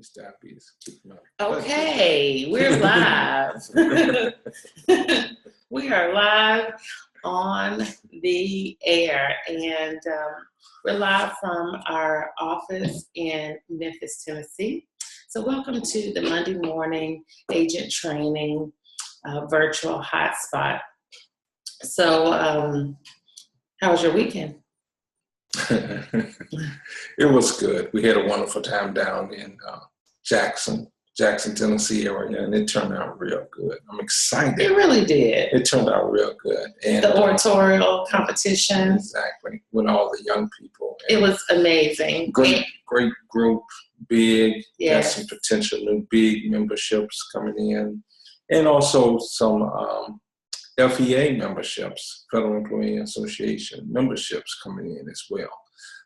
This diabetes keep me up. Okay, we're live. We are live on the air, and we're live from our office in Memphis, Tennessee. So welcome to the Monday morning agent training virtual hotspot. So how was your weekend? It was good. We had a wonderful time down in Jackson, Tennessee area, and it turned out real good. I'm excited. It really did. It turned out real good. And the oratorial competition. Exactly, with all the young people. It was amazing. Great group, big. Yeah. Got some potential new big memberships coming in, and also some FEA memberships, Federal Employee Association memberships coming in as well.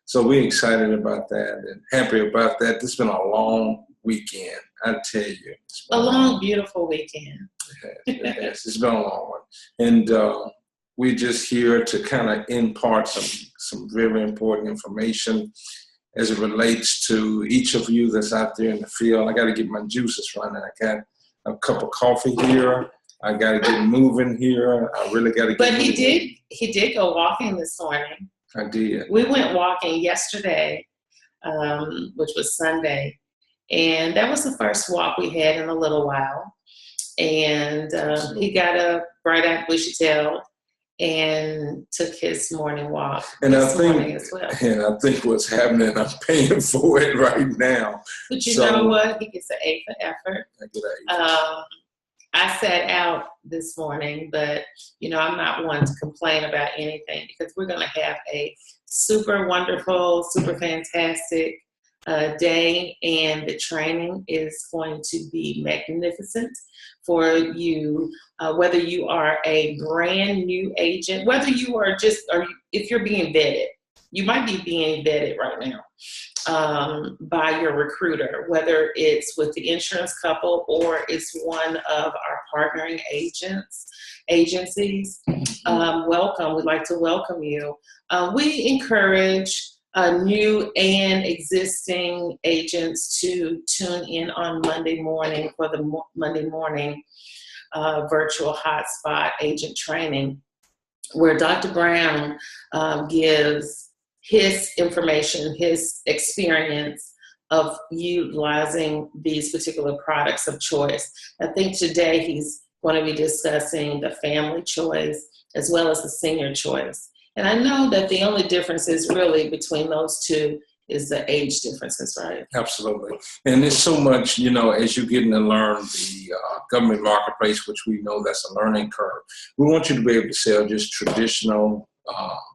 So we're excited about that and happy about that. This has been a long weekend, I tell you. A long, beautiful weekend. It has. It's been a long one. And we're just here to kind of impart some very important information as it relates to each of you that's out there in the field. I got to get my juices running. I got a cup of coffee here. I got to get moving here. I really got to get moving. But he did go walking this morning. I did. We went walking yesterday, which was Sunday. And that was the first walk we had in a little while. And he got up bright-eyed, bushy-tailed, and took his morning walk this morning as well. And I think what's happening, I'm paying for it right now. But you know what? He gets an A for effort. I get an A. I sat out this morning, but I'm not one to complain about anything because we're going to have a super wonderful, super fantastic day, and the training is going to be magnificent for you, whether you are a brand new agent, whether you are if you're being vetted. You might be being vetted right now by your recruiter, whether it's with the insurance couple or it's one of our partnering agencies. Welcome. We'd like to welcome you. We encourage new and existing agents to tune in on Monday morning for the Monday morning virtual hotspot agent training, where Dr. Brown gives his information, his experience of utilizing these particular products of choice. I think today he's going to be discussing the family choice as well as the senior choice. And I know that the only difference is really between those two is the age differences, right? Absolutely. And there's so much, as you're getting to learn the government marketplace, which we know that's a learning curve. We want you to be able to sell just traditional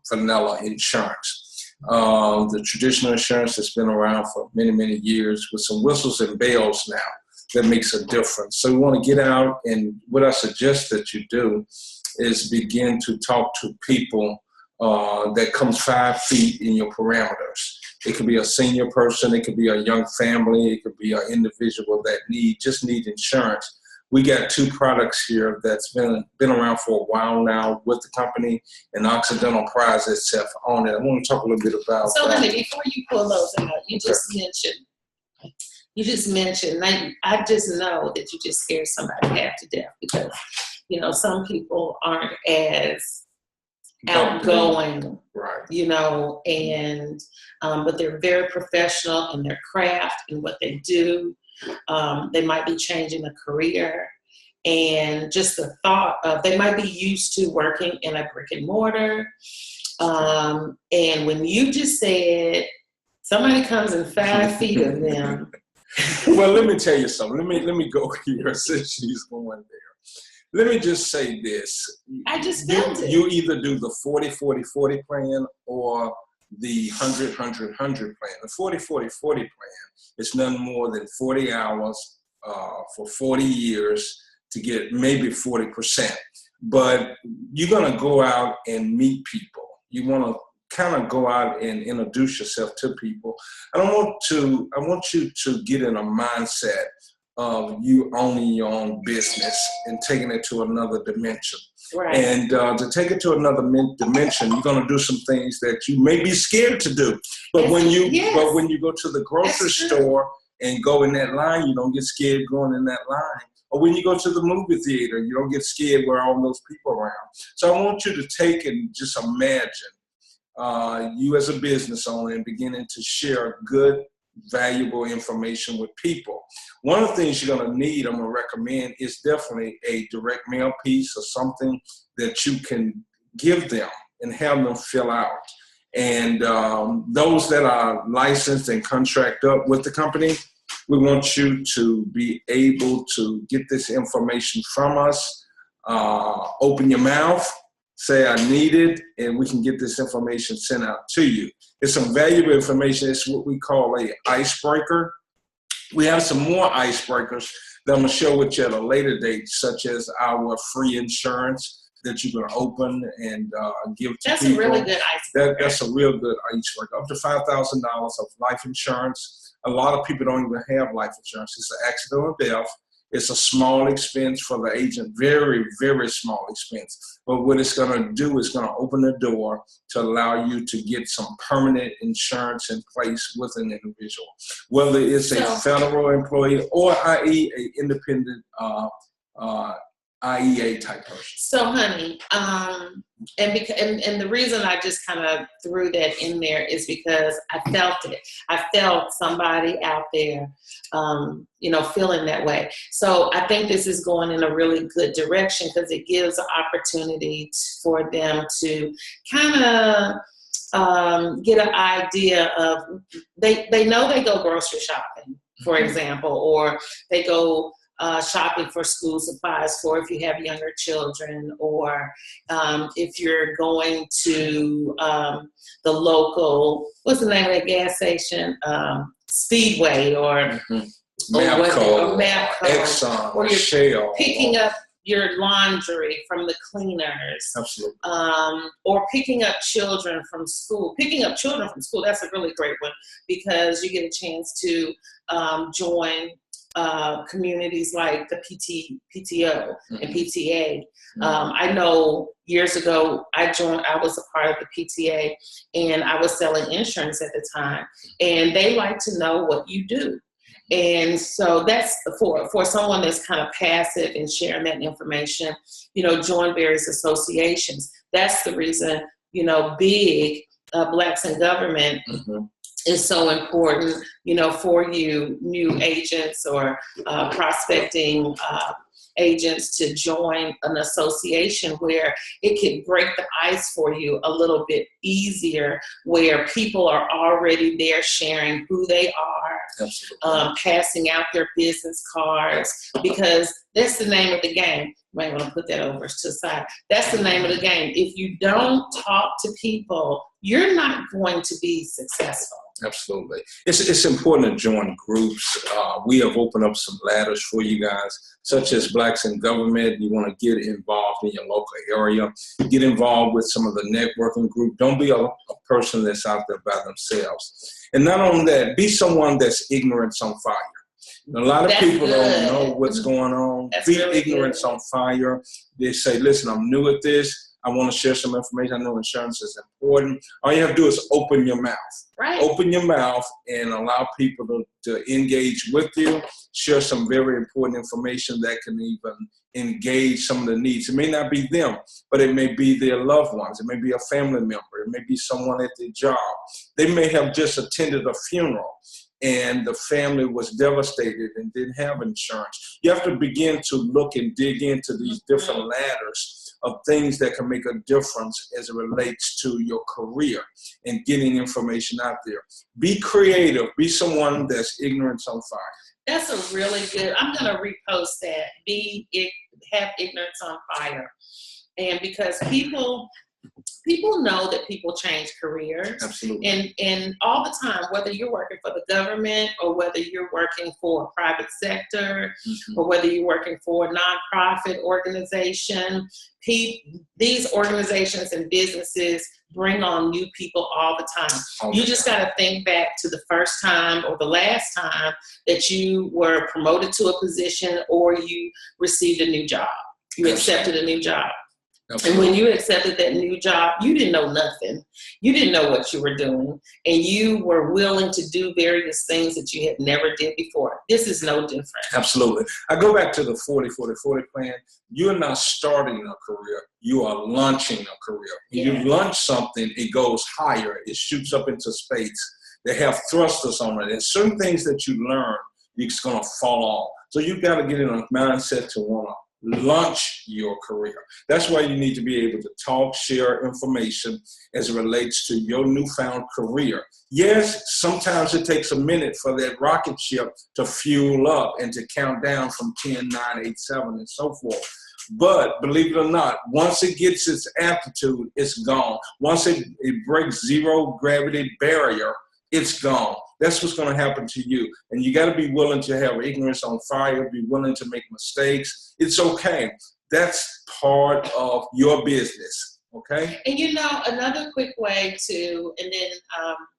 vanilla insurance. The traditional insurance that's been around for many, many years with some whistles and bells now that makes a difference. So we want to get out, and what I suggest that you do is begin to talk to people that comes 5 feet in your parameters. It could be a senior person, it could be a young family, it could be an individual that just need insurance. We got 2 products here that's been around for a while now with the company, and Occidental prides itself on it. I want to talk a little bit about that. So, honey, before you pull those out, you just mentioned, I just know that you just scared somebody half to death because, some people aren't as outgoing, right? And but they're very professional in their craft and what they do. They might be changing a career, and just the thought of they might be used to working in a brick and mortar. And when you just said somebody comes in 5 feet of them. Well, let me tell you something. Let me go here since she's going there. Let me just say this. I just felt it. You either do the 40-40-40 plan or the 100-100-100 plan. The 40-40-40 plan is none more than 40 hours for 40 years to get maybe 40%. But you're going to go out and meet people. You want to kind of go out and introduce yourself to people. I want you to get in a mindset of you owning your own business and taking it to another dimension. Right. And to take it to another dimension, you're going to do some things that you may be scared to do. But when you go to the grocery store and go in that line. You don't get scared going in that line. Or when you go to the movie theater, you don't get scared where all those people around. So I want you to take and just imagine you as a business owner and beginning to share good, valuable information with people. One of the things you're going to need, I'm going to recommend, is definitely a direct mail piece or something that you can give them and have them fill out. And those that are licensed and contract up with the company, we want you to be able to get this information from us. Open your mouth, say I need it, and we can get this information sent out to you. It's some valuable information. It's what we call a icebreaker. We have some more icebreakers that I'm going to share with you at a later date, such as our free insurance that you can open and give to That's people. a really good icebreaker. That's a real good icebreaker. Up to $5,000 of life insurance. A lot of people don't even have life insurance. It's an accidental death. It's a small expense for the agent, very, very small expense. But what it's going to do is going to open the door to allow you to get some permanent insurance in place with an individual, whether it's a federal employee or i.e. an independent IEA type person. So, honey, and the reason I just kind of threw that in there is because I felt it. I felt somebody out there, feeling that way. So I think this is going in a really good direction because it gives an opportunity for them to kind of get an idea of, they know they go grocery shopping, for example, or they go shopping for school supplies for if you have younger children, or if you're going to the local, what's the name of that gas station? Speedway or Mapco, Exxon, or you're Shell, picking up your laundry from the cleaners. Absolutely. Or picking up children from school. Picking up children from school, that's a really great one because you get a chance to join communities like the PTO and PTA. I know years ago I was a part of the PTA and I was selling insurance at the time, and they like to know what you do. And so that's for someone that's kind of passive and sharing that information, join various associations. That's the reason, big Blacks in Government is so important, for you new agents or prospecting agents to join an association where it can break the ice for you a little bit easier, where people are already there sharing who they are, passing out their business cards, because that's the name of the game. You might want to put that over to the side. That's the name of the game. If you don't talk to people, you're not going to be successful. Absolutely. It's important to join groups. We have opened up some ladders for you guys, such as Blacks in Government. You want to get involved in your local area. Get involved with some of the networking group. Don't be a person that's out there by themselves. And not only that, be someone that's ignorance on fire. A lot of people don't know what's going on. Be ignorance on fire. They say, listen, I'm new at this. I want to share some information. I know insurance is important. All you have to do is open your mouth. Right. Open your mouth and allow people to engage with you, share some very important information that can even engage some of the needs. It may not be them, but it may be their loved ones. It may be a family member. It may be someone at their job. They may have just attended a funeral and the family was devastated and didn't have insurance. You have to begin to look and dig into these different ladders of things that can make a difference as it relates to your career and getting information out there. Be creative. Be someone that's ignorance on fire. That's a really good, I'm going to repost that. Have ignorance on fire. And because people know that people change careers. Absolutely. And all the time, whether you're working for the government or whether you're working for a private sector or whether you're working for a nonprofit organization, these organizations and businesses bring on new people all the time. You just got to think back to the first time or the last time that you were promoted to a position or you received a new job. You accepted a new job. And when you accepted that new job, you didn't know nothing. You didn't know what you were doing. And you were willing to do various things that you had never did before. This is no different. Absolutely. I go back to the 40-40-40 plan. You're not starting a career. You are launching a career. When you launch something, it goes higher. It shoots up into space. They have thrusters on it. And certain things that you learn, it's going to fall off. So you've got to get in a mindset to want to launch your career. That's why you need to be able to talk, share information as it relates to your newfound career. Yes, sometimes it takes a minute for that rocket ship to fuel up and to count down from 10, 9, 8, 7, and so forth. But believe it or not, once it gets its altitude, it's gone. Once it breaks zero gravity barrier, it's gone. That's what's going to happen to you. And you got to be willing to have ignorance on fire, be willing to make mistakes. It's okay. That's part of your business, okay? And you know, another quick way to, and then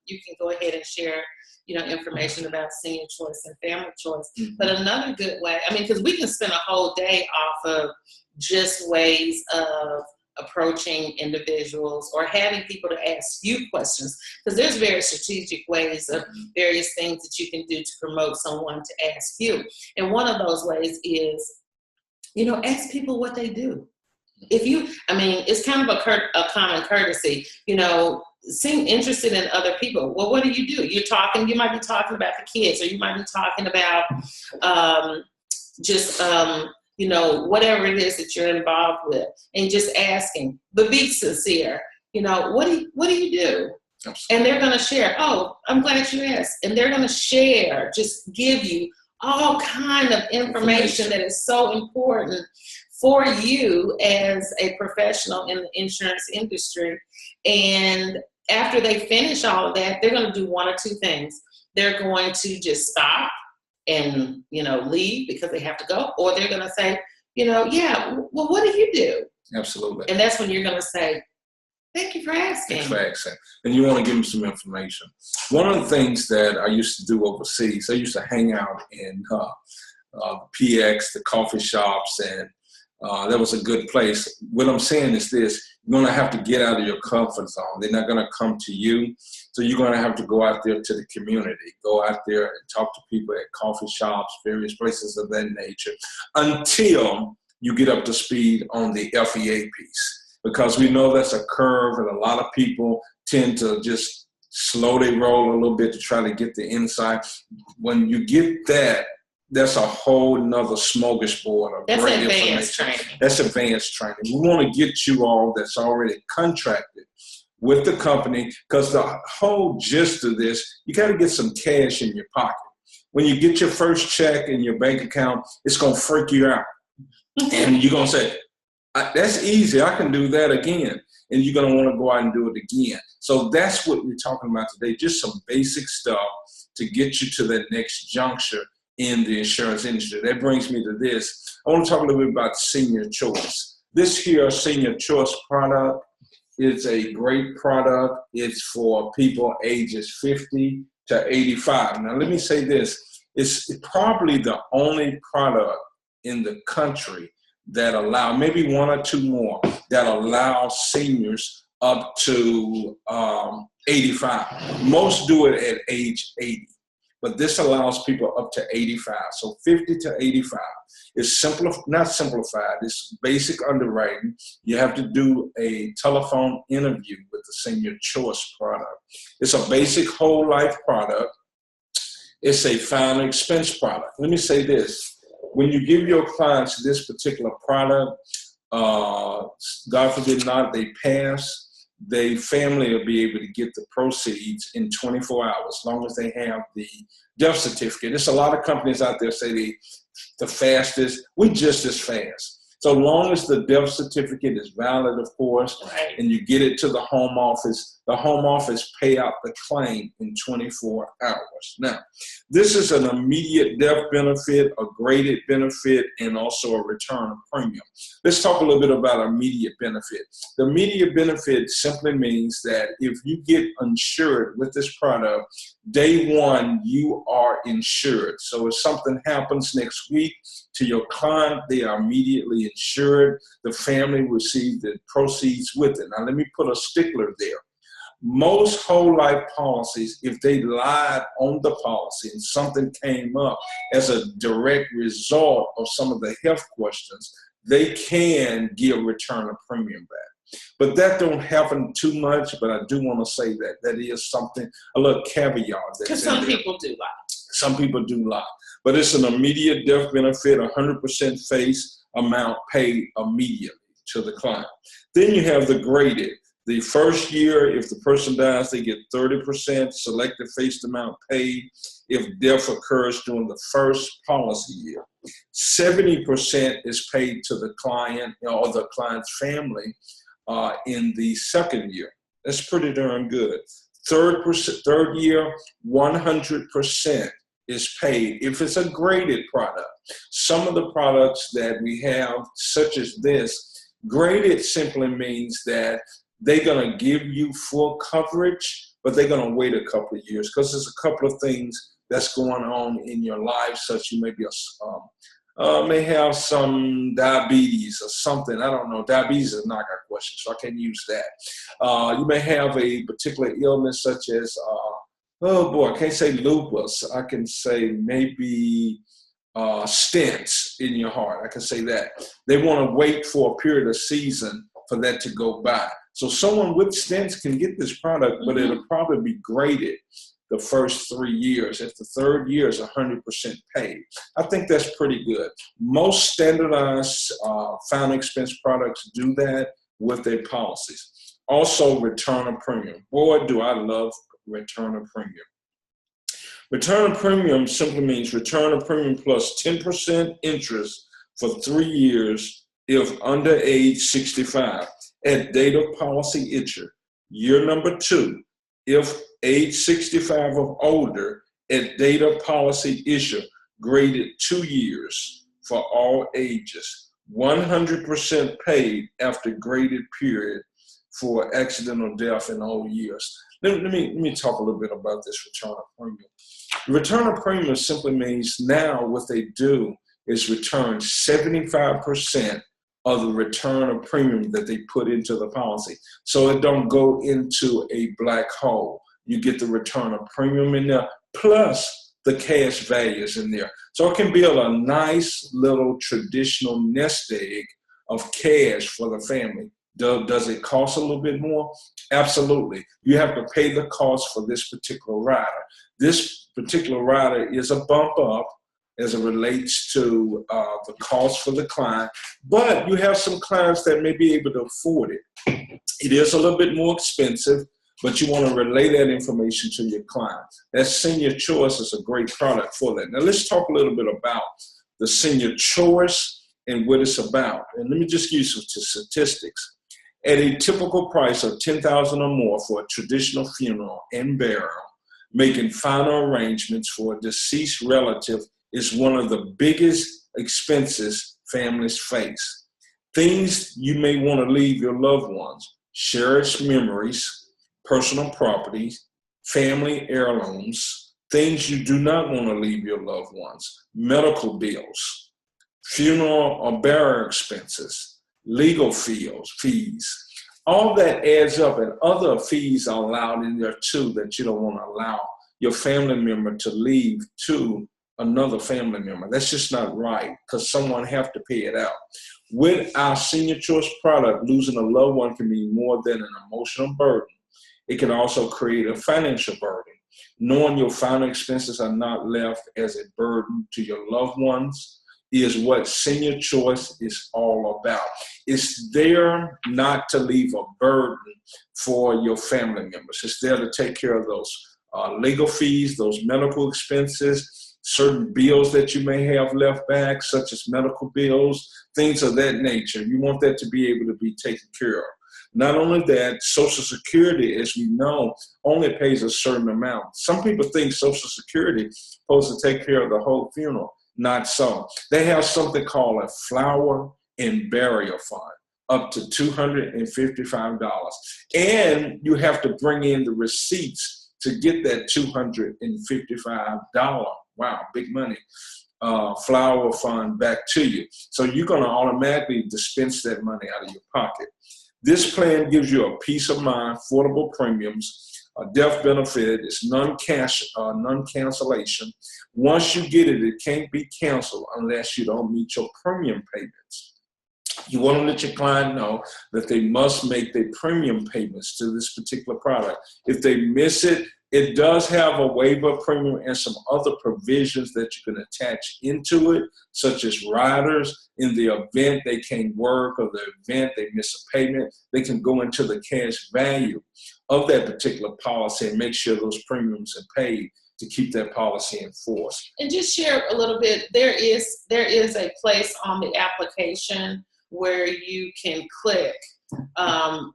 you can go ahead and share, you know, information about senior choice and family choice. Mm-hmm. But another good way, I mean, because we can spend a whole day off of just ways of approaching individuals or having people to ask you questions, because there's very strategic ways of various things that you can do to promote someone to ask you. And one of those ways is, you know, ask people what they do. If you, I mean, it's kind of a common courtesy, you know, seem interested in other people. Well, what do? You're talking, you might be talking about the kids, or you might be talking about you know, whatever it is that you're involved with, and just asking, but be sincere. You know, what do you do? Absolutely. And they're going to share. Oh, I'm glad you asked. And they're going to share, just give you all kind of information that is so important for you as a professional in the insurance industry. And after they finish all of that, they're going to do one or two things. They're going to just stop and, you know, leave because they have to go, or they're going to say, you know, yeah, well, what do you do? Absolutely. And that's when you're going to say, thank you for asking. Thanks for asking. And you want to give them some information. One of the things that I used to do overseas, I used to hang out in PX, the coffee shops, and that was a good place. What I'm saying is this: you're going to have to get out of your comfort zone. They're not going to come to you. So you're going to have to go out there to the community, go out there and talk to people at coffee shops, various places of that nature, until you get up to speed on the FEA piece. Because we know that's a curve, and a lot of people tend to just slowly roll a little bit to try to get the insight. When you get that, that's a whole nother smorgasbord of that's great advanced information. training. That's advanced training. We want to get you all that's already contracted with the company, because the whole gist of this, you got to get some cash in your pocket. When you get your first check in your bank account, it's going to freak you out. And you're going to say, that's easy, I can do that again. And you're going to want to go out and do it again. So that's what we're talking about today, just some basic stuff to get you to that next juncture in the insurance industry. That brings me to this. I want to talk a little bit about senior choice. This here senior choice product is a great product. It's for people ages 50 to 85. Now, let me say this. It's probably the only product in the country that allow, maybe one or two more, that allow seniors up to 85. Most do it at age 80. But this allows people up to 85. So 50 to 85 is not simplified. It's basic underwriting. You have to do a telephone interview with the senior choice product. It's a basic whole life product. It's a final expense product. Let me say this. When you give your clients this particular product, God forbid not, they pass, the family will be able to get the proceeds in 24 hours, as long as they have the death certificate. There's a lot of companies out there say the fastest. We just as fast. So long as the death certificate is valid, of course, Right. and you get it to the home office pay out the claim in 24 hours. Now, this is an immediate death benefit, a graded benefit, and also a return of premium. Let's talk a little bit about immediate benefit. The immediate benefit simply means that if you get insured with this product, day one, you are insured. So if something happens next week to your client, they are immediately insured. The family receives the proceeds with it. Now, let me put a stickler there. Most whole life policies, if they lied on the policy and something came up as a direct result of some of the health questions, they can give return of premium back. But that don't happen too much, but I do want to say that that is something, a little caveat. Because some people do lie. Some people do lie. But it's an immediate death benefit, 100% face amount paid immediately to the client. Then you have the graded. The first year, if the person dies, they get 30% selected face amount paid if death occurs during the first policy year. 70% is paid to the client or the client's family in the second year. That's pretty darn good. Third year, 100% is paid if it's a graded product. Some of the products that we have, such as this, graded simply means that they're going to give you full coverage, but they're going to wait a couple of years because there's a couple of things that's going on in your life, such you may be may have some diabetes or something. I don't know. Diabetes is not a question, so I can't use that. You may have a particular illness such as, I can't say lupus. I can say maybe stents in your heart. I can say that. They want to wait for a period of season for that to go by. So someone with stents can get this product, but it'll probably be graded the first 3 years. If the third year is 100% paid, I think that's pretty good. Most standardized final expense products do that with their policies. Also, return of premium. Boy, do I love return of premium. Return of premium simply means return of premium plus 10% interest for 3 years if under age 65 at date of policy issue. Year number 2, if age 65 or older at date of policy issue, graded 2 years for all ages. 100% paid after graded period for accidental death in old years. Let me talk a little bit about this return of premium. Return of premium simply means now what they do is return 75% of the return of premium that they put into the policy. So it don't go into a black hole. You get the return of premium in there, plus the cash values in there. So it can build a nice little traditional nest egg of cash for the family. Does it cost a little bit more? Absolutely. You have to pay the cost for this particular rider. This particular rider is a bump up as it relates to the cost for the client, but you have some clients that may be able to afford it. It is a little bit more expensive, but you want to relay that information to your client. That Senior Choice is a great product for that. Now let's talk a little bit about the Senior Choice and what it's about. And let me just give you some statistics. At a typical price of $10,000 or more for a traditional funeral and burial, making final arrangements for a deceased relative is one of the biggest expenses families face. Things you may want to leave your loved ones: cherished memories, personal property, family heirlooms, things you do not want to leave your loved ones, medical bills, funeral or burial expenses, legal fees. All that adds up, and other fees are allowed in there too that you don't want to allow your family member to leave to another family member. That's just not right, because someone have to pay it out. With our Senior Choice product, losing a loved one can be more than an emotional burden. It can also create a financial burden. Knowing your final expenses are not left as a burden to your loved ones is what Senior Choice is all about. It's there not to leave a burden for your family members. It's there to take care of those legal fees, those medical expenses, certain bills that you may have left back, such as medical bills, things of that nature. You want that to be able to be taken care of. Not only that, Social Security, as we know, only pays a certain amount. Some people think Social Security is supposed to take care of the whole funeral. Not so. They have something called a flower and burial fund, up to $255. And you have to bring in the receipts to get that $255, wow, big money, flower fund back to you. So you're going to automatically dispense that money out of your pocket. This plan gives you a peace of mind, affordable premiums, a death benefit. It's non-cancellation. Once you get it, it can't be canceled unless you don't meet your premium payments. You want to let your client know that they must make their premium payments to this particular product. If they miss it, it does have a waiver premium and some other provisions that you can attach into it, such as riders. In the event they can't work or the event they miss a payment, they can go into the cash value of that particular policy and make sure those premiums are paid to keep that policy in force. And just share a little bit, there is a place on the application where you can click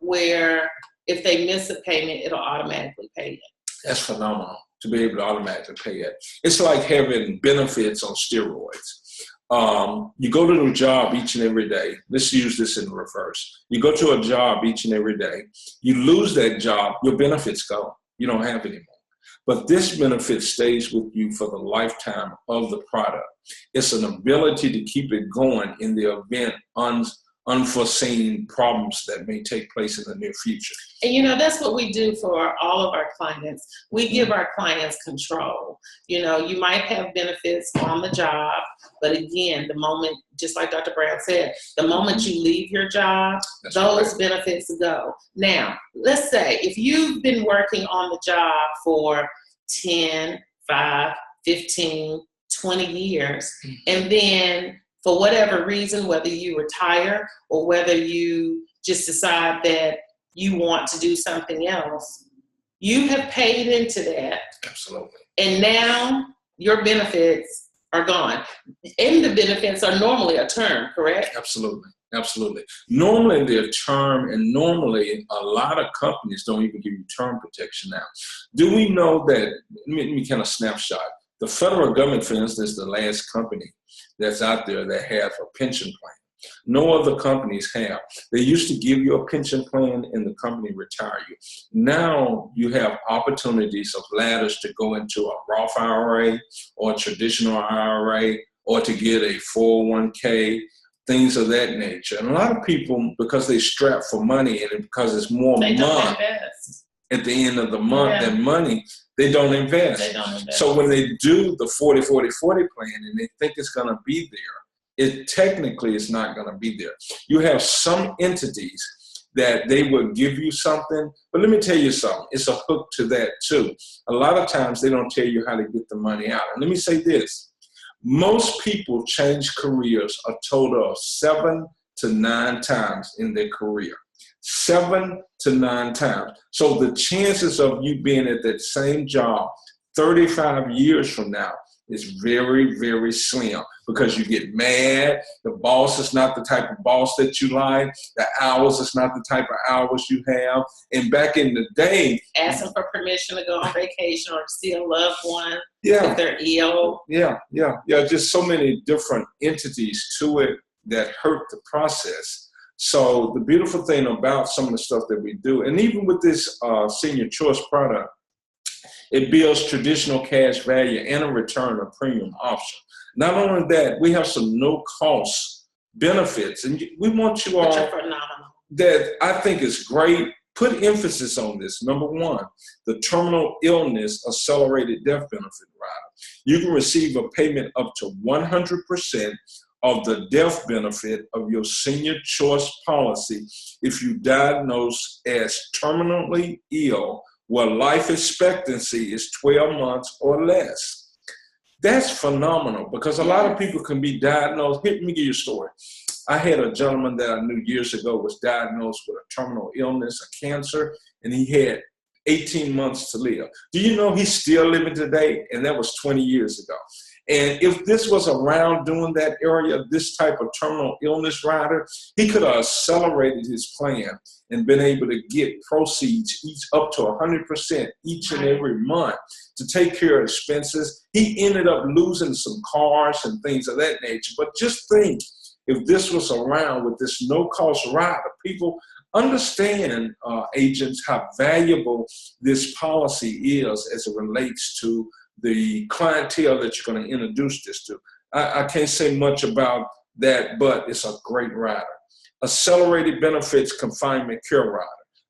where if they miss a payment, it'll automatically pay it. That's phenomenal to be able to automatically pay it. It's like having benefits on steroids. You go to a job each and every day. Let's use this in reverse. You go to a job each and every day. You lose that job, your benefits go. You don't have anymore. But this benefit stays with you for the lifetime of the product. It's an ability to keep it going in the event unforeseen problems that may take place in the near future. And that's what we do for all of our clients. We give our clients control. You might have benefits on the job, but again, the moment, just like Dr. Brown said, the moment you leave your job, those benefits go. Now, let's say if you've been working on the job for 10, 5, 15, 20 years, and then for whatever reason, whether you retire or whether you just decide that you want to do something else, you have paid into that. Absolutely. And now your benefits are gone. And the benefits are normally a term, correct? Absolutely. Absolutely. Normally they're term, and normally a lot of companies don't even give you term protection now. Do we know that, let me kind of snapshot. The federal government, for instance, is the last company that's out there that has a pension plan. No other companies have. They used to give you a pension plan and the company retire you. Now you have opportunities of ladders to go into a Roth IRA or a traditional IRA or to get a 401k, things of that nature. And a lot of people, because they strap for money and because it's more money at the end of the month than money, they don't invest. So when they do the 40-40-40 plan and they think it's going to be there, it technically is not going to be there. You have some entities that they will give you something, but let me tell you something. It's a hook to that too. A lot of times they don't tell you how to get the money out. And let me say this. Most people change careers a total of 7 to 9 times in their career. 7 to 9 times. So the chances of you being at that same job 35 years from now is very, very slim because you get mad. The boss is not the type of boss that you like. The hours is not the type of hours you have. And back in the day, asking for permission to go on vacation or to see a loved one if they're ill. Just so many different entities to it that hurt the process. So the beautiful thing about some of the stuff that we do, and even with this senior choice product, it builds traditional cash value and a return of premium option. Not only that, we have some no-cost benefits, and we want you all that I think is great. Put emphasis on this. Number one, the terminal illness accelerated death benefit rider. You can receive a payment up to 100% of the death benefit of your senior choice policy if you diagnose as terminally ill where life expectancy is 12 months or less. That's phenomenal because a lot of people can be diagnosed. Let me give you a story. I had a gentleman that I knew years ago was diagnosed with a terminal illness, a cancer, and he had 18 months to live. Do you know he's still living today? And that was 20 years ago. And if this was around during that area, this type of terminal illness rider, he could have accelerated his plan and been able to get proceeds up to 100% each and every month to take care of expenses. He ended up losing some cars and things of that nature. But just think, if this was around with this no-cost rider, people, understand, agents, how valuable this policy is as it relates to the clientele that you're going to introduce this to. I can't say much about that, but it's a great rider. Accelerated benefits confinement care rider.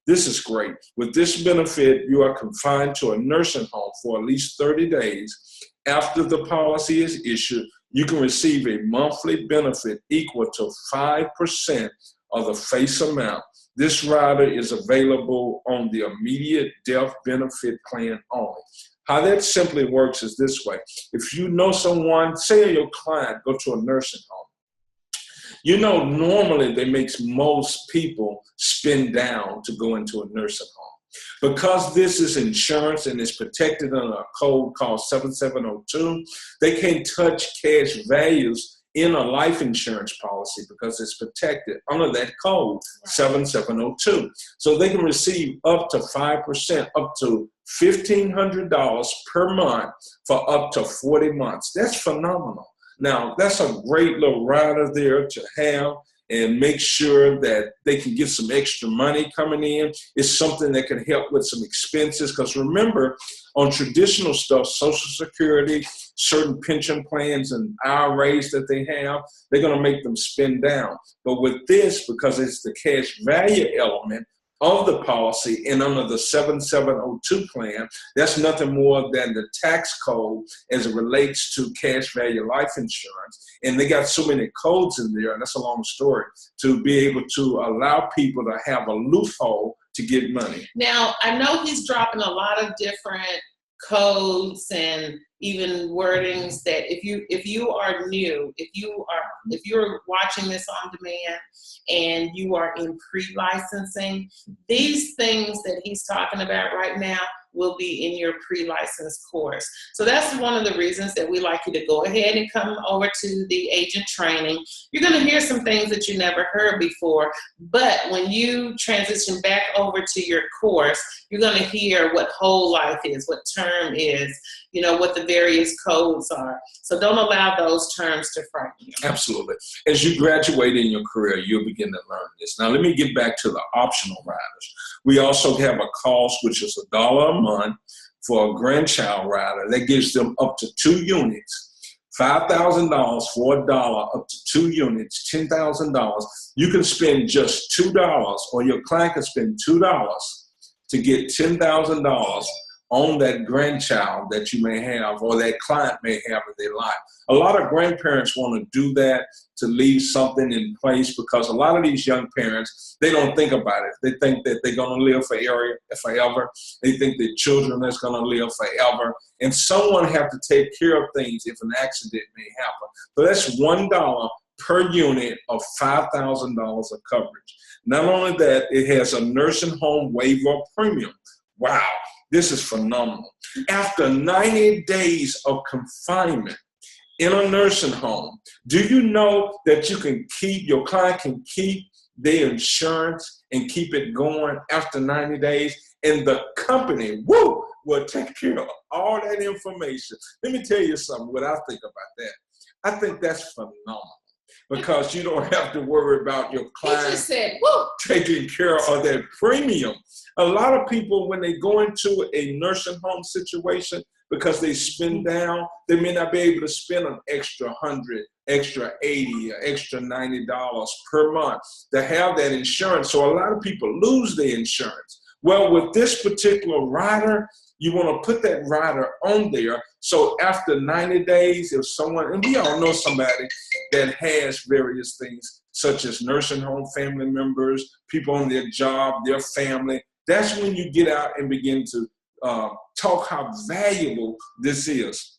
This is great. With this benefit, you are confined to a nursing home for at least 30 days. After the policy is issued, you can receive a monthly benefit equal to 5% of the face amount. This rider is available on the immediate death benefit plan only. How that simply works is this way. If you know someone, say your client go to a nursing home, you know, normally they make most people spend down to go into a nursing home. Because this is insurance and it's protected under a code called 7702, they can't touch cash values in a life insurance policy because it's protected under that code 7702. So they can receive up to 5%, up to $1,500 per month for up to 40 months. That's phenomenal. Now, that's a great little rider there to have and make sure that they can get some extra money coming in. It's something that can help with some expenses, because remember, on traditional stuff, Social Security, certain pension plans and IRAs that they have, they're going to make them spend down. But with this, because it's the cash value element of the policy and under the 7702 plan, that's nothing more than the tax code as it relates to cash value life insurance. And they got so many codes in there, and that's a long story, to be able to allow people to have a loophole to get money. Now, I know he's dropping a lot of different codes and even wordings that if you are new, if you're watching this on demand and you are in pre-licensing, these things that he's talking about right now will be in your pre-license course. So that's one of the reasons that we like you to go ahead and come over to the agent training. You're going to hear some things that you never heard before, but when you transition back over to your course, you're going to hear what whole life is, what term is, you know, what the various codes are. So don't allow those terms to frighten you. Absolutely. As you graduate in your career, you'll begin to learn this. Now, let me get back to the optional riders. We also have a cost, which is $1 a month for a grandchild rider. That gives them up to 2 units. $5,000 for $1, up to 2 units, $10,000. You can spend just $2, or your client can spend $2 to get $10,000 on that grandchild that you may have or that client may have in their life. A lot of grandparents want to do that to leave something in place, because a lot of these young parents, they don't think about it. They think that they're going to live forever. They think their children is going to live forever. And someone have to take care of things if an accident may happen. So that's $1 per unit of $5,000 of coverage. Not only that, it has a nursing home waiver premium. Wow. This is phenomenal. After 90 days of confinement in a nursing home, do you know that your client can keep their insurance and keep it going after 90 days? And the company, will take care of all that information. Let me tell you something, what I think about that. I think that's phenomenal, because you don't have to worry about your client taking care of that premium. A lot of people, when they go into a nursing home situation, because they spend down, they may not be able to spend an extra $100, extra $80, or extra $90 per month to have that insurance. So a lot of people lose their insurance. Well, with this particular rider, you want to put that rider on there. So after 90 days, if someone, and we all know somebody that has various things, such as nursing home family members, people on their job, their family, that's when you get out and begin to talk how valuable this is.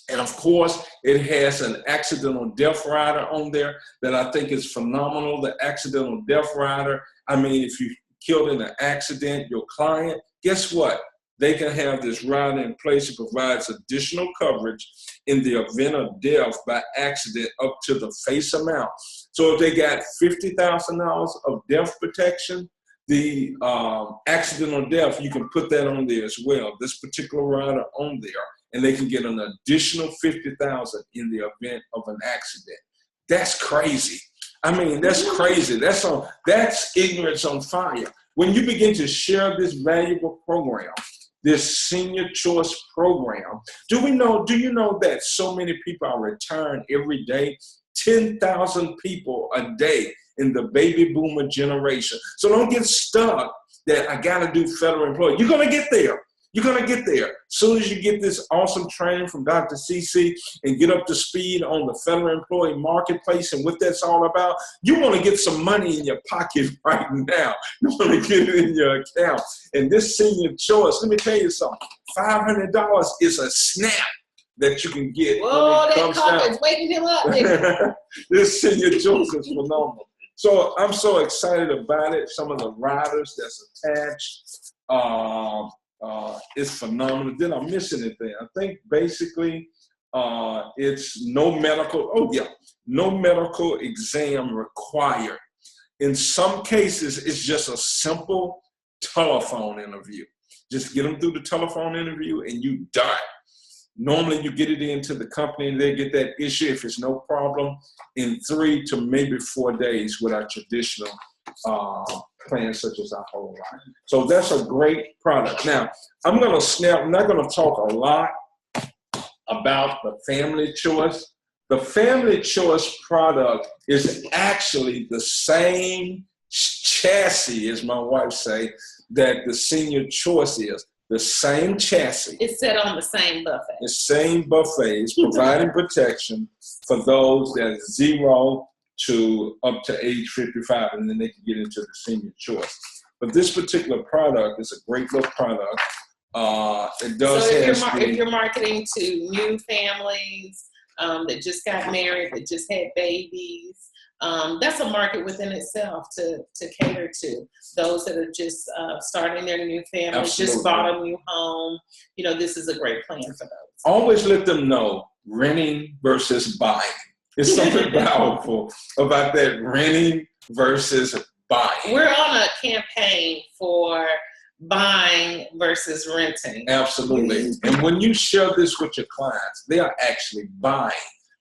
And of course, it has an accidental death rider on there that I think is phenomenal. The accidental death rider, I mean, if you killed in an accident, your client, guess what? They can have this rider in place. It provides additional coverage in the event of death by accident up to the face amount. So if they got $50,000 of death protection, the accidental death, you can put that on there as well. This particular rider on there, and they can get an additional $50,000 in the event of an accident. That's crazy. I mean, that's crazy. That's ignorance on fire. When you begin to share this valuable program, this senior choice program, do you know that so many people are retiring every day? 10,000 people a day in the baby boomer generation. So don't get stuck that I got to do federal employee. You're going to get there. You're going to get there. As soon as you get this awesome training from Dr. CeCe and get up to speed on the federal employee marketplace and what that's all about, you want to get some money in your pocket right now. You want to get it in your account. And this senior choice, let me tell you something, $500 is a snap that you can get. Whoa, that coffin's waking him up. This senior choice is phenomenal. So I'm so excited about it. Some of the riders that's attached, it's phenomenal. Did I miss anything? I think basically it's no medical exam required. In some cases, it's just a simple telephone interview. Just get them through the telephone interview and you done. Normally you get it into the company and they get that issue, if it's no problem, in 3 to maybe 4 days with our traditional plans such as our whole life. So that's a great product. Now, I'm not going to talk a lot about the family choice. The family choice product is actually the same chassis, as my wife say, that the senior choice is. The same chassis. It's set on the same buffet. The same buffet is providing protection for those that are 0 to up to age 55, and then they can get into the senior choice. But this particular product is a great little product. It does. So if you're marketing to new families that just got married, that just had babies, that's a market within itself to cater to those that are just starting their new family, Absolutely. Just bought a new home. This is a great plan for those. Always let them know renting versus buying. It's something powerful about that renting versus buying. We're on a campaign for buying versus renting. Absolutely. And when you share this with your clients, they are actually buying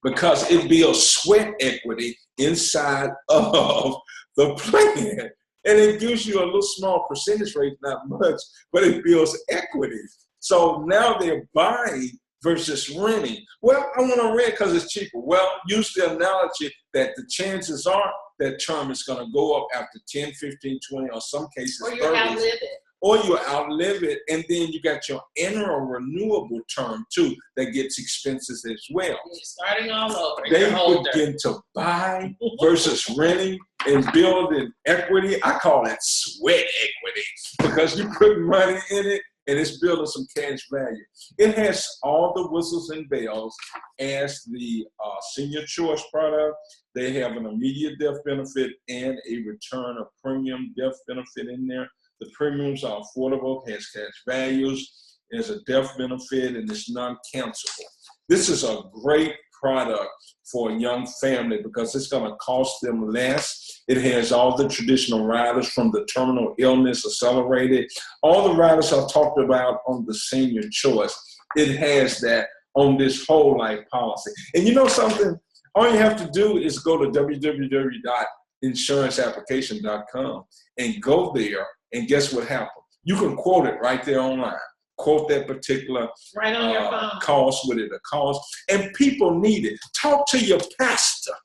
because it builds sweat equity inside of the plan. And it gives you a little small percentage rate, not much, but it builds equity. So now they're buying versus renting. Well, I want to rent because it's cheaper. Well, use the analogy that the chances are that term is going to go up after 10, 15, 20, or some cases 30. Or you outlive it. Or you outlive it, and then you got your annual renewable term too that gets expenses as well. You're starting all over. They begin to buy versus renting and building equity. I call it sweat equity because you put money in it and it's building some cash value. It has all the whistles and bells as the senior choice product. They have an immediate death benefit and a return of premium death benefit in there. The premiums are affordable, has cash values, there's a death benefit, and it's non-cancelable. This is a great product for a young family because it's going to cost them less. It has all the traditional riders from the terminal illness, accelerated, all the riders I've talked about on the senior choice. It has that on this whole life policy. And you know something? All you have to do is go to www.insuranceapplication.com and go there. And guess what happened? You can quote it right there online. Quote that particular right on your phone. Cost with it, a cost. And people need it. Talk to your pastor.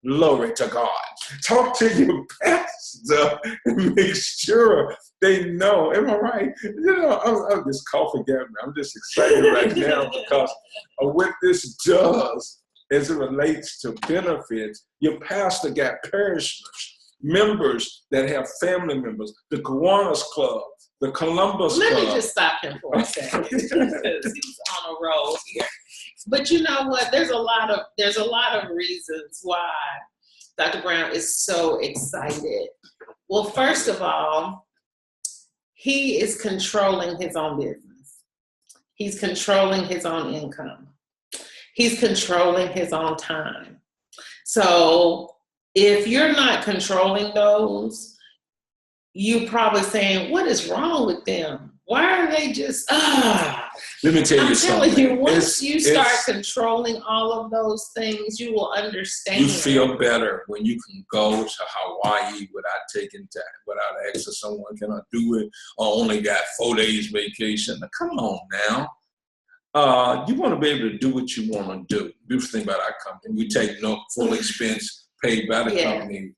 Glory to God. Talk to your pastor and make sure they know. Am I right? I'm just coughing at me. I'm just excited right now because of what this does as it relates to benefits. Your pastor got parishioners, members that have family members, the Kiwanis Club, the Columbus Club. Let me just stop him for a second because he's on a roll here. But you know what? There's a lot of reasons why Dr. Brown is so excited. Well, first of all, he is controlling his own business. He's controlling his own income. He's controlling his own time. So if you're not controlling those, you're probably saying, what is wrong with them? Why are they just, Let me tell you I'm something. telling you, once you start controlling all of those things, you will understand. You feel better when you can go to Hawaii without taking time, without asking someone, can I do it? Or only got 4 days vacation. Now, come on now. You want to be able to do what you want to do. Beautiful thing about our company, we take no full expense paid by the company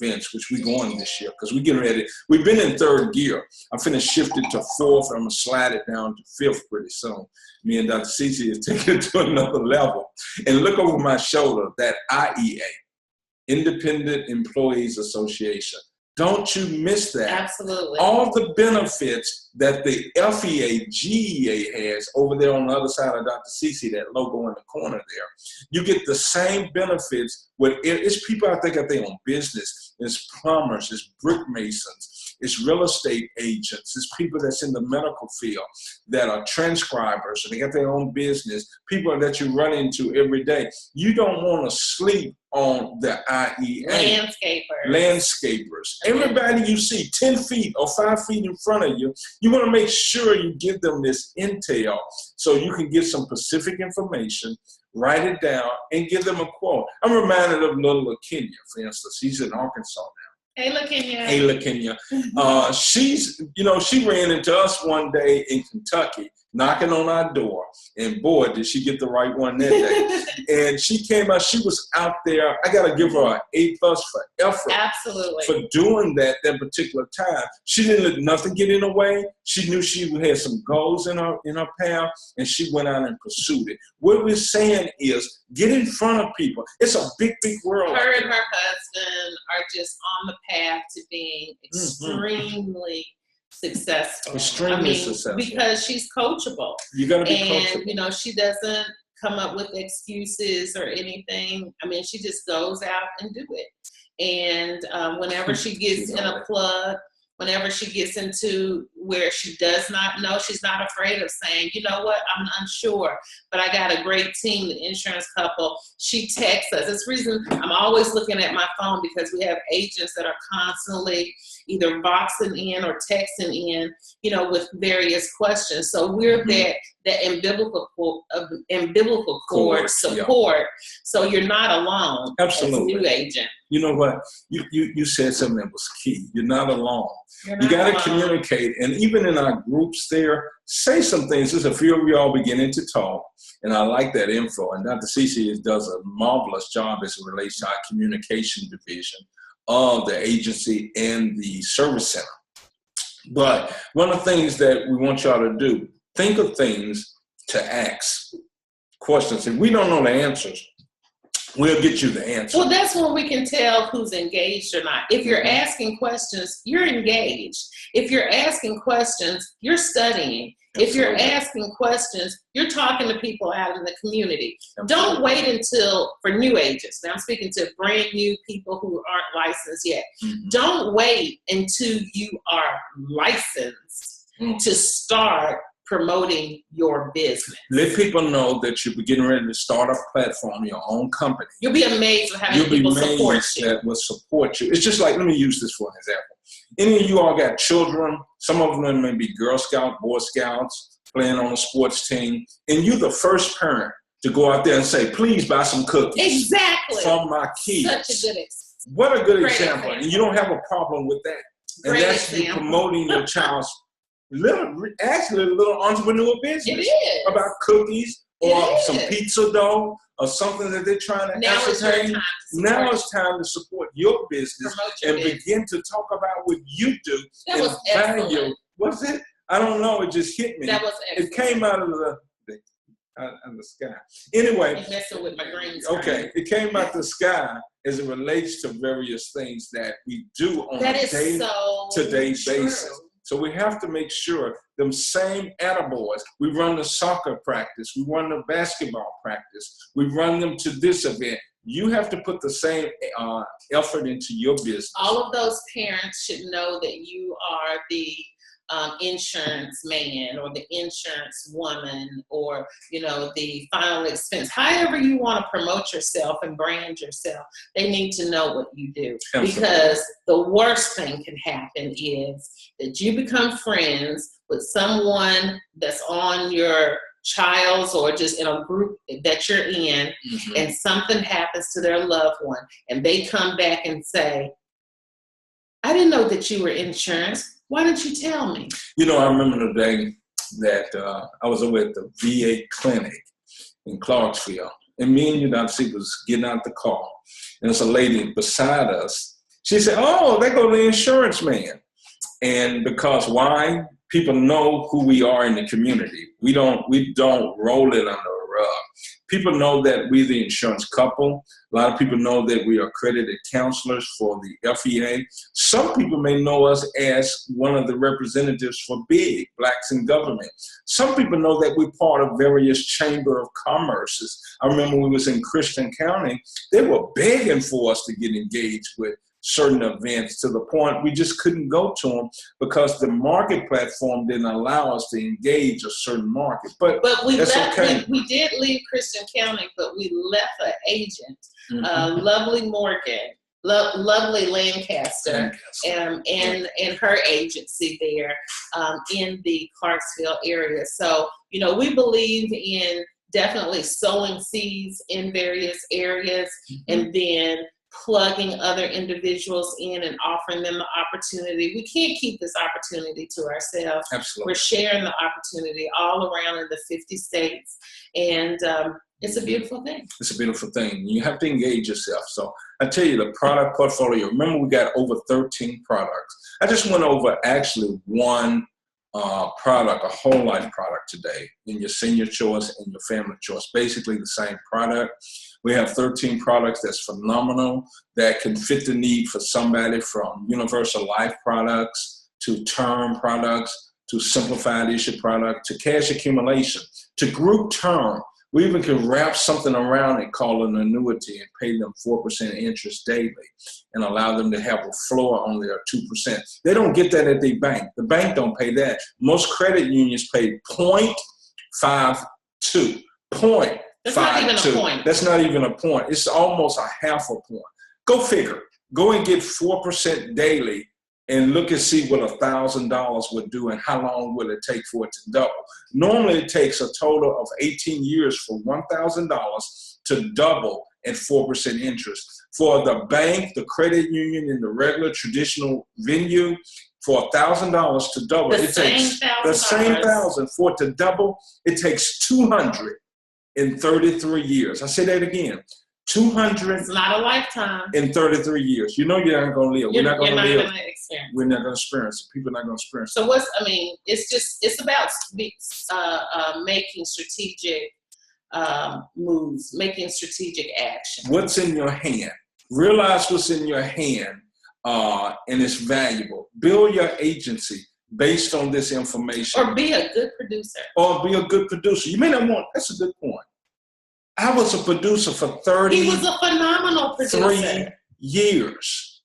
events, which we're going this year because we're getting ready. We've been in third gear. I'm finna shift it to fourth. I'm gonna slide it down to fifth pretty soon. Me and Dr. CeCe is taking it to another level. And look over my shoulder, that IEA, Independent Employees Association. Don't you miss that. Absolutely. All the benefits that the FEA, GEA has over there on the other side of Dr. CeCe, that logo in the corner there. You get the same benefits with it's people out there got their own business. It's plumbers, it's brick masons, it's real estate agents, it's people that's in the medical field that are transcribers and they got their own business, people that you run into every day. You don't want to sleep on the IEA. Landscapers. Everybody you see 10 feet or 5 feet in front of you, you want to make sure you give them this intel so you can get some specific information, write it down, and give them a quote. I'm reminded of little Kenya, for instance. She's in Arkansas now. Hey, LaKenya. Hey, LaKenya. She ran into us one day in Kentucky, knocking on our door. And boy, did she get the right one that day. And she came out, she was out there. I got to give her an A+ for effort. Absolutely. For doing that particular time. She didn't let nothing get in the way. She knew she had some goals in her path, and she went out and pursued it. What we're saying is, get in front of people. It's a big, big world. Her and her husband are just on the path to being extremely successful. Extremely successful. Because she's coachable. You got to be coachable. And, she doesn't come up with excuses or anything. She just goes out and do it. And whenever she gets in a plug, whenever she gets into where she does not know, she's not afraid of saying, you know what, I'm unsure, but I got a great team, the insurance couple. She texts us. That's the reason I'm always looking at my phone, because we have agents that are constantly either boxing in or texting in, with various questions. So we're that umbilical cord support. So you're not alone. Absolutely. As a new agent. You know what? You said something that was key. You're not alone. You got to communicate. And even in our groups there, say some things. There's a few of y'all beginning to talk. And I like that info. And Dr. CeCe does a marvelous job as it relates to our communication division of the agency and the service center. But one of the things that we want y'all to do, think of things to ask questions. If we don't know the answers, we'll get you the answer. Well, that's when we can tell who's engaged or not. If you're asking questions, you're engaged. If you're asking questions, you're studying. Absolutely. If you're asking questions, you're talking to people out in the community. Absolutely. Don't wait until, for new agents, now I'm speaking to brand new people who aren't licensed yet. Don't wait until you are licensed to start promoting your business. Let people know that you're getting ready to start a platform, your own company. You'll be amazed at how many people support you. That will support you. It's just like, let me use this for an example. Any of you all got children, some of them may be Girl Scouts, Boy Scouts, playing on a sports team, and you're the first parent to go out there and say, please buy some cookies. Exactly. From my kids. Such a good example. What a good example. And you don't have a problem with that. And that's you promoting your child's little entrepreneur business. It is. About cookies or some pizza dough or something that they're trying to ascertain. Now it's time to support your business and begin to talk about what you do and value. What's it? I don't know. It just hit me. That was excellent. It came out of the sky. Anyway. You're messing with my green screen. Okay. It came out the sky as it relates to various things that we do on a day-to-day basis. So we have to make sure them same attaboys, we run the soccer practice, we run the basketball practice, we run them to this event. You have to put the same effort into your business. All of those parents should know that you are the insurance man or the insurance woman or, the final expense. However you want to promote yourself and brand yourself, they need to know what you do. Absolutely. Because the worst thing can happen is that you become friends with someone that's on your child's or just in a group that you're in, Mm-hmm. and something happens to their loved one, and they come back and say, I didn't know that you were insurance. Why didn't you tell me? I remember the day that I was over at the VA clinic in Clarksville, and me and CeCe was getting out the car, and there's a lady beside us. She said, "Oh, there go the insurance man." And because why? People know who we are in the community. We don't roll it under a rug. People know that we're the insurance couple. A lot of people know that we are accredited counselors for the FEA. Some people may know us as one of the representatives for BIG, Blacks in Government. Some people know that we're part of various chamber of commerces. I remember when we was in Christian County, they were begging for us to get engaged with certain events, to the point we just couldn't go to them because the market platform didn't allow us to engage a certain market. But we that's left, okay. We did leave Christian County, but we left an agent, Mm-hmm. lovely Morgan, lovely Lancaster, and her agency there in the Clarksville area. So, we believe in definitely sowing seeds in various areas, mm-hmm. and then plugging other individuals in and offering them the opportunity. We can't keep this opportunity to ourselves. Absolutely. We're sharing the opportunity all around in the 50 states. And it's a beautiful thing. It's a beautiful thing. You have to engage yourself. So I tell you, the product portfolio, remember we got over 13 products. I just went over actually one product, a whole life product today in your senior choice and your family choice. Basically the same product. We have 13 products that's phenomenal, that can fit the need for somebody, from universal life products to term products to simplified issue product to cash accumulation to group term. We even can wrap something around it called an annuity and pay them 4% interest daily and allow them to have a floor on their 2%. They don't get that at their bank. The bank don't pay that. Most credit unions pay 0.52. That's not even a point. That's not even a point. It's almost a half a point. Go figure. Go and get 4% daily and look and see what $1,000 would do and how long will it take for it to double. Normally it takes a total of 18 years for $1,000 to double at 4% interest. For the bank, the credit union, and the regular traditional venue, for $1,000 to double, it takes the same $1,000. For it to double, it takes 233 years. I say that again. 200. It's not a lifetime. In 33 years. You're not going to live. We're not going to live. Experience. We're not going to experience it. People are not going to experience it. So it's about making strategic moves, making strategic action. What's in your hand? Realize what's in your hand, and it's valuable. Build your agency based on this information. Or be a good producer. You may not want, that's a good point. I was a producer for 30. He was a phenomenal producer. 3 years.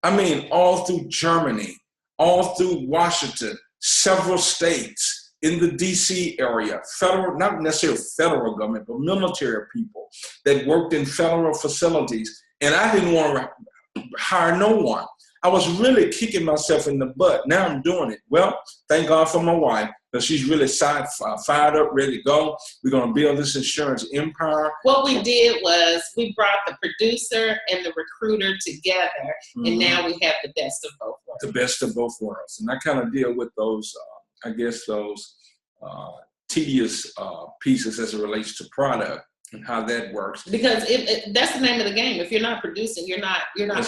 I mean, all through Germany, all through Washington, several states, in the DC area, federal, not necessarily federal government, but military people that worked in federal facilities. And I didn't want to hire no one. I was really kicking myself in the butt. Now I'm doing it. Well, thank God for my wife, because she's really fired up, ready to go. We're going to build this insurance empire. What we did was we brought the producer and the recruiter together, mm-hmm. and now we have the best of both worlds. The best of both worlds. And I kind of deal with those, tedious pieces as it relates to product and how that works. Because that's the name of the game. If you're not producing, you're not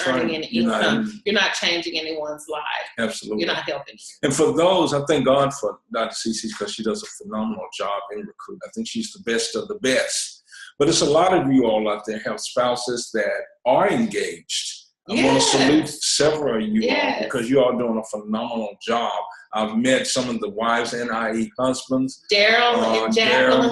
earning any income. You're not changing anyone's life. Absolutely. You're not helping. And for those, I thank God for Dr. CeCe, because she does a phenomenal job in recruiting. I think she's the best of the best. But it's a lot of you all out there have spouses that are engaged. I want to salute several of you all, because you all doing a phenomenal job. I've met some of the wives and i.e. husbands. Daryl and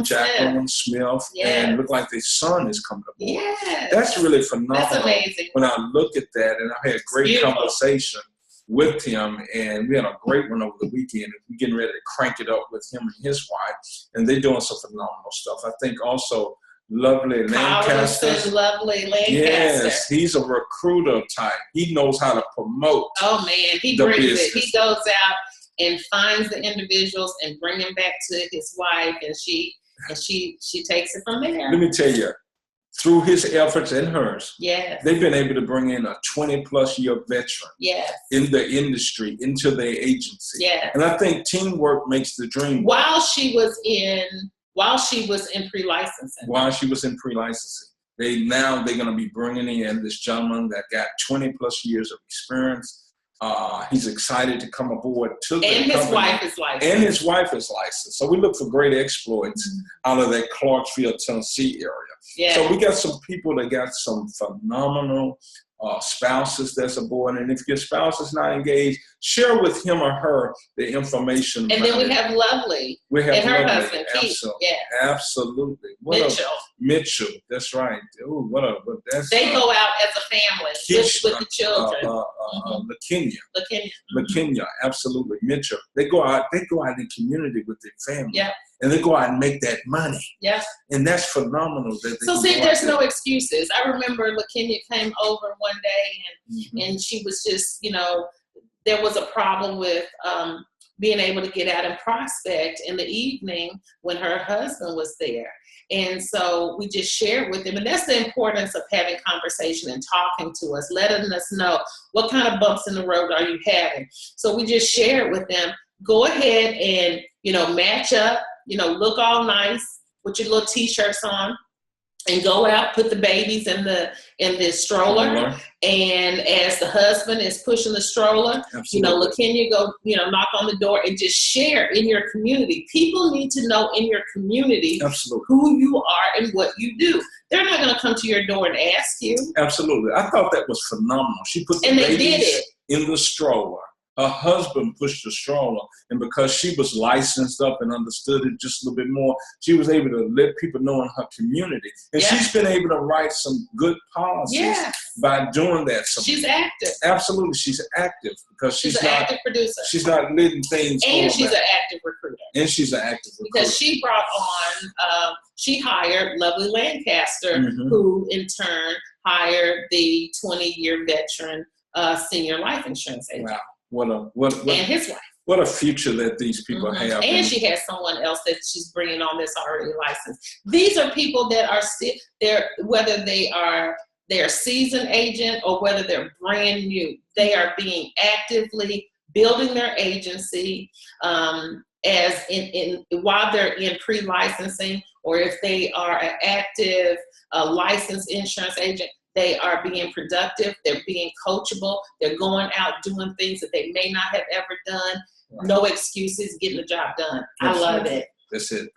Jacqueline Smith. And look like their son is coming aboard. Yes. That's really phenomenal. That's amazing. When I look at that, and I had a great conversation with him, and we had a great one over the weekend. We're getting ready to crank it up with him and his wife, and they're doing some phenomenal stuff. I think also Lovely Lancaster. Lovely Lancaster. Yes, he's a recruiter type. He knows how to promote. Oh man, he brings it. He goes out and finds the individuals and bring them back to his wife, and she takes it from there. Let me tell you, through his efforts and hers, yes, they've been able to bring in a 20+ year veteran yes. in the industry into their agency. Yes. And I think teamwork makes the dream work. While she was in pre-licensing. While she was in pre-licensing. They're going to be bringing in this gentleman that got 20+ years of experience. He's excited to come aboard to the company. His wife is licensed. And his wife is licensed. So we look for great exploits out of that Clarksville, Tennessee area. Yeah. So we got some people that got some phenomenal spouses that's aboard. And if your spouse is not engaged, share with him or her the information. And then we have Lovely. And her husband, Keith. Absolutely. Yeah. Absolutely. Mitchell. That's right. Ooh, they go out as a family with the children. LaKenya, absolutely. Mitchell. They go out in community with their family. Yeah. And they go out and make that money. Yeah. And that's phenomenal. So see, there's no excuses. I remember LaKenya came over one day and she was just, there was a problem with being able to get out and prospect in the evening when her husband was there. And so we just shared with them. And that's the importance of having conversation and talking to us, letting us know what kind of bumps in the road are you having. So we just shared with them, go ahead and, match up, look all nice with your little t-shirts on, and go out, put the babies in the stroller. And as the husband is pushing the stroller, LaKenya go, knock on the door and just share in your community. People need to know in your community who you are and what you do. They're not going to come to your door and ask you. Absolutely. I thought that was phenomenal. She put the babies in the stroller. Her husband pushed the stroller, and because she was licensed up and understood it just a little bit more, she was able to let people know in her community. And she's been able to write some good policies by doing that. So she's active. Absolutely, she's active because she's an active producer. She's not letting things go. And she's an active recruiter. Because she brought on, she hired Lovely Lancaster, who in turn hired the 20-year veteran senior life insurance agent. Wow. And his wife. What a future that these people have. And she has someone else that she's bringing on that's already licensed. These are people that are still there, whether they're seasoned agent or whether they're brand new. They are being actively building their agency while they're in pre-licensing, or if they are an active licensed insurance agent. They are being productive. They're being coachable. They're going out doing things that they may not have ever done. Right. No excuses, getting the job done. I love it. That's it.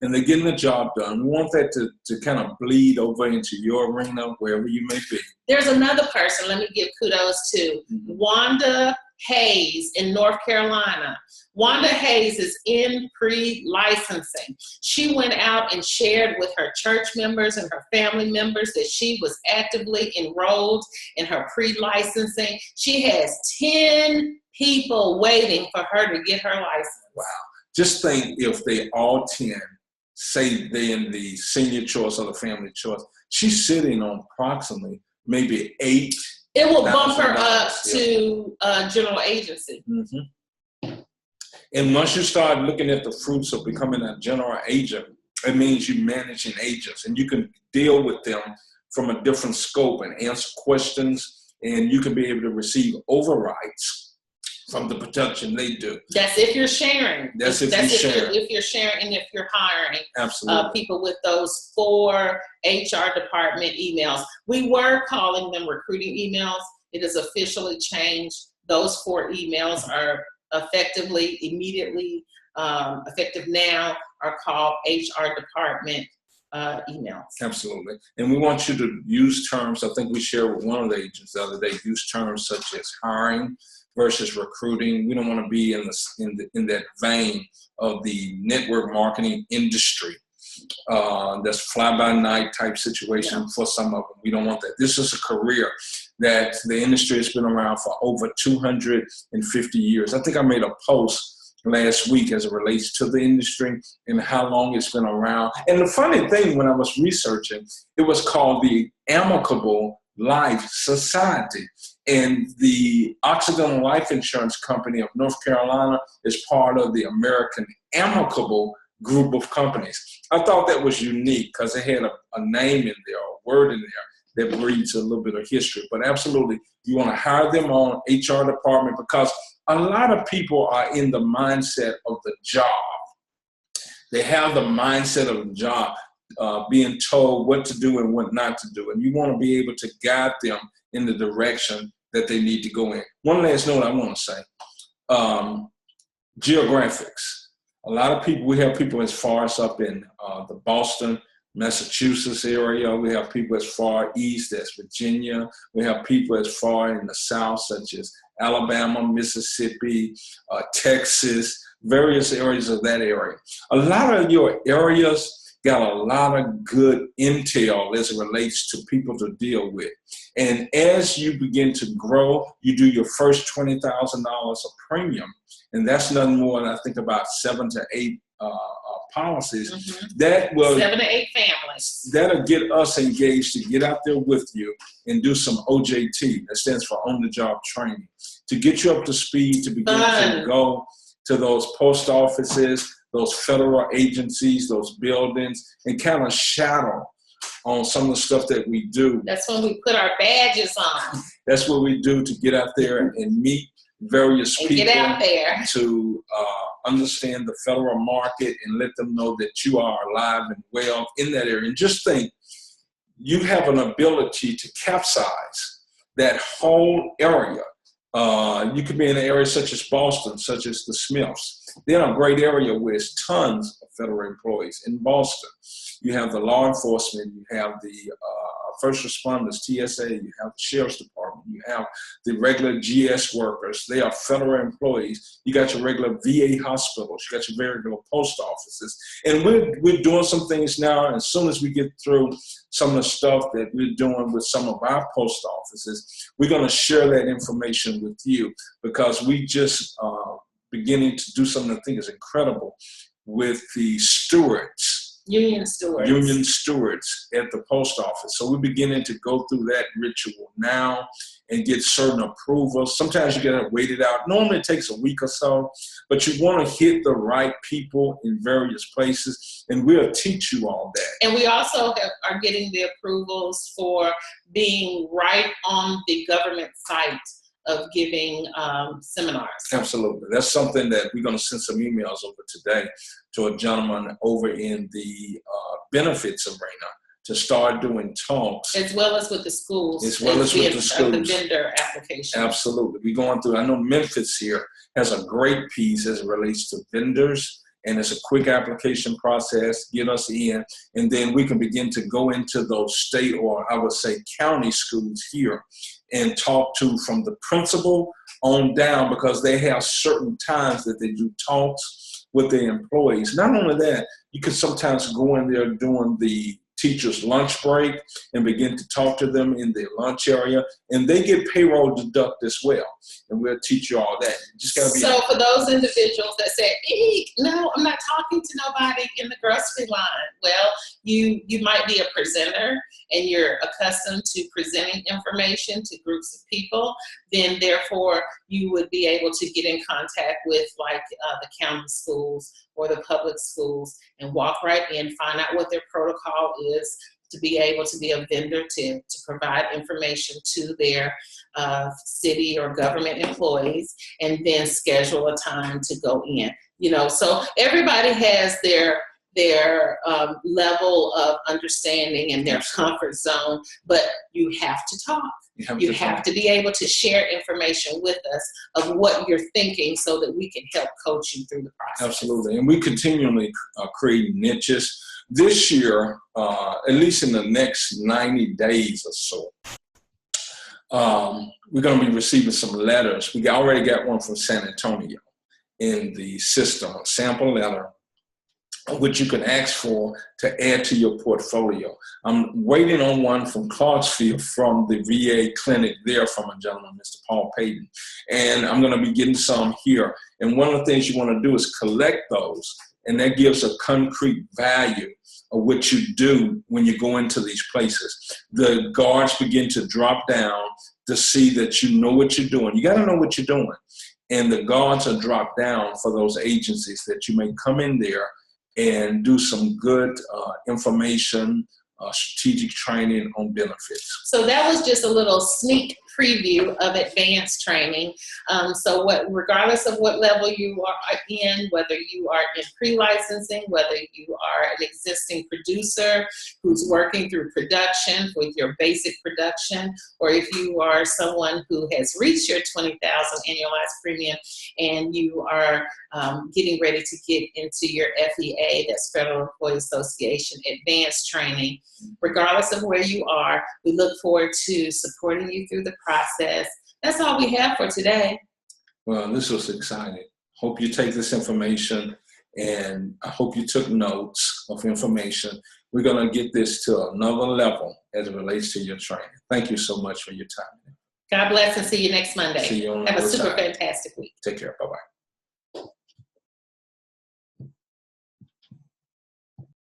And they're getting the job done. We want that to kind of bleed over into your arena, wherever you may be. There's another person, let me give kudos to, Wanda Hayes in North Carolina. Wanda Hayes is in pre-licensing. She went out and shared with her church members and her family members that she was actively enrolled in her pre-licensing. She has 10 people waiting for her to get her license. Wow. Just think if they all 10 say they're in the senior choice or the family choice, she's sitting on approximately maybe 8. It will bump her up to general agency. And once you start looking at the fruits of becoming a general agent, it means you're managing agents and you can deal with them from a different scope and answer questions, and you can be able to receive overrides from the production they do. That's if you're sharing. That's if you're sharing and if you're hiring people with those 4 HR department emails. We were calling them recruiting emails. It is officially changed. Those 4 emails are immediately effective now, are called HR department emails. Absolutely. And we want you to use terms, I think we shared with one of the agents the other day, use terms such as hiring versus recruiting. We don't want to be in that vein of the network marketing industry. That's fly-by-night type situation for some of them. We don't want that. This is a career. that the industry has been around for over 250 years. I think I made a post last week as it relates to the industry and how long it's been around. And the funny thing, when I was researching, it was called the Amicable Life Society. And the Occidental Life Insurance Company of North Carolina is part of the American Amicable group of companies. I thought that was unique because it had a name in there, a word in there that breeds a little bit of history. But absolutely, you want to hire them on HR department, because a lot of people are in the mindset of the job. They have the mindset of the job, being told what to do and what not to do. And you want to be able to guide them in the direction that they need to go in. One last note I want to say, geographics. A lot of people, we have people as far as up in the Boston, Massachusetts area. We have people as far east as Virginia. We have people as far in the south, such as Alabama, Mississippi, Texas, various areas of that area. A lot of your areas got a lot of good intel as it relates to people to deal with. And as you begin to grow, you do your first $20,000 of premium, and that's nothing more than I think about 7 to 8 policies. Mm-hmm. That will 7 to 8 families. That'll get us engaged to get out there with you and do some OJT. That stands for on the job training, to get you up to speed, to begin to go to those post offices, those federal agencies, those buildings, and kind of shadow on some of the stuff that we do. That's when we put our badges on. That's what we do, to get out there and meet various people, get out there to understand the federal market and let them know that you are alive and well in that area. And just think, you have an ability to capsize that whole area. You could be in an area such as Boston, such as the Smiths. They're in a great area where there's tons of federal employees. In Boston, you have the law enforcement, you have the first responders, TSA, you have the sheriff's department, you have the regular GS workers. They are federal employees. You got your regular VA hospitals, you got your regular post offices. And we're doing some things now, and as soon as we get through some of the stuff that we're doing with some of our post offices, we're going to share that information with you, because we just beginning to do something I think is incredible with the union stewards at the post office. So we're beginning to go through that ritual now and get certain approvals. Sometimes you got to wait it out. Normally it takes a week or so, but you want to hit the right people in various places, and we'll teach you all that. And we also are getting the approvals for being right on the government site of giving seminars. Absolutely. That's something that we're going to send some emails over today to a gentleman over in the benefits arena to start doing talks. As well as with the schools. As well as with the schools. The vendor application. Absolutely. We're going through, I know Memphis here has a great piece as it relates to vendors, and it's a quick application process, get us in, and then we can begin to go into those state, or I would say county schools here, and talk to from the principal on down, because they have certain times that they do talks with their employees. Not only that, you can sometimes go in there during the teacher's lunch break and begin to talk to them in their lunch area, and they get payroll deduct as well. And we'll teach you all that. You just gotta be. So for those individuals that say, no, I'm not talking to nobody in the grocery line. Well, you might be a presenter and you're accustomed to presenting information to groups of people, then therefore you would be able to get in contact with like the county schools or the public schools and walk right in, find out what their protocol is to be able to be a vendor to provide information to their city or government employees, and then schedule a time to go in. You know, so everybody has their level of understanding and their comfort zone, but you have to talk. You have to be able to share information with us of what you're thinking so that we can help coach you through the process. Absolutely. And we continually create niches. This year, at least in the next 90 days or so, we're going to be receiving some letters. We already got one from San Antonio in the system, a sample letter which you can ask for to add to your portfolio. I'm waiting on one from Clarksville from the VA clinic there from a gentleman, Mr. Paul Payton. And I'm going to be getting some here. And one of the things you want to do is collect those. And that gives a concrete value of what you do when you go into these places. The guards begin to drop down to see that you know what you're doing. You got to know what you're doing. And the guards are dropped down for those agencies that you may come in there and do some good information, strategic training on benefits. So that was just a little sneak preview of advanced training. So regardless of what level you are in, whether you are in pre-licensing, whether you are an existing producer who's working through production with your basic production, or if you are someone who has reached your $20,000 annualized premium and you are getting ready to get into your FEA, that's Federal Employee Association advanced training, regardless of where you are, we look forward to supporting you through the process. That's all we have for today. Well, this was exciting. Hope you take this information, and I hope you took notes of information. We're going to get this to another level as it relates to your training. Thank you so much for your time. God bless, and see you next Monday. See you on Have the a other super side. fantastic week. Take care. Bye-bye.